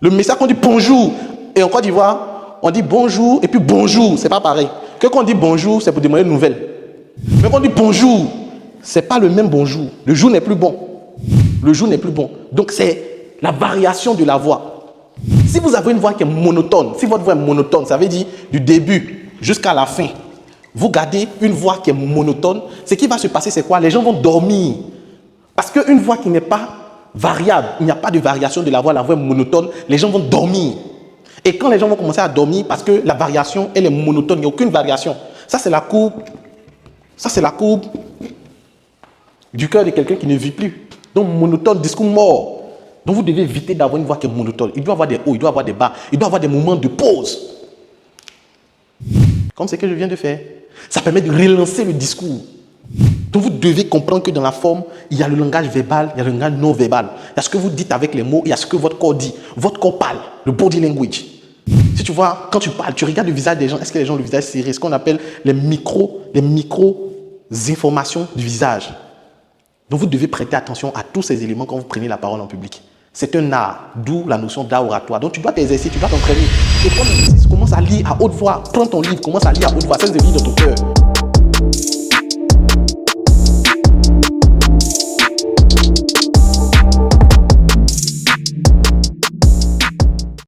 Le message qu'on dit bonjour, et en Côte d'Ivoire, on dit bonjour et puis bonjour, c'est pas pareil. Que quand on dit bonjour, c'est pour demander une nouvelle. Mais quand on dit bonjour, c'est pas le même bonjour. Le jour n'est plus bon. Le jour n'est plus bon. Donc c'est la variation de la voix. Si vous avez une voix qui est monotone, si votre voix est monotone, ça veut dire du début jusqu'à la fin, vous gardez une voix qui est monotone, ce qui va se passer, c'est quoi? Les gens vont dormir. Parce qu'une voix qui n'est pas variable, il n'y a pas de variation de la voix est monotone, les gens vont dormir. Et quand les gens vont commencer à dormir, parce que la variation, elle est monotone, il n'y a aucune variation. Ça, c'est la courbe. Ça, c'est la courbe du cœur de quelqu'un qui ne vit plus. Donc, monotone, discours mort. Donc, vous devez éviter d'avoir une voix qui est monotone. Il doit avoir des hauts, il doit avoir des bas, il doit avoir des moments de pause. Comme ce que je viens de faire. Ça permet de relancer le discours. Donc, vous devez comprendre que dans la forme, il y a le langage verbal, il y a le langage non verbal. Il y a ce que vous dites avec les mots, il y a ce que votre corps dit. Votre corps parle, le body language. Si tu vois, quand tu parles, tu regardes le visage des gens, est-ce que les gens ont le visage serré? Ce qu'on appelle les micro-informations du visage. Donc, vous devez prêter attention à tous ces éléments quand vous prenez la parole en public. C'est un art, d'où la notion d'art oratoire. Donc, tu dois t'exercer, tu dois t'entraîner. Et quand tu commences à lire à haute voix, prends ton livre, commence à lire à haute voix, ça se vit dans ton cœur.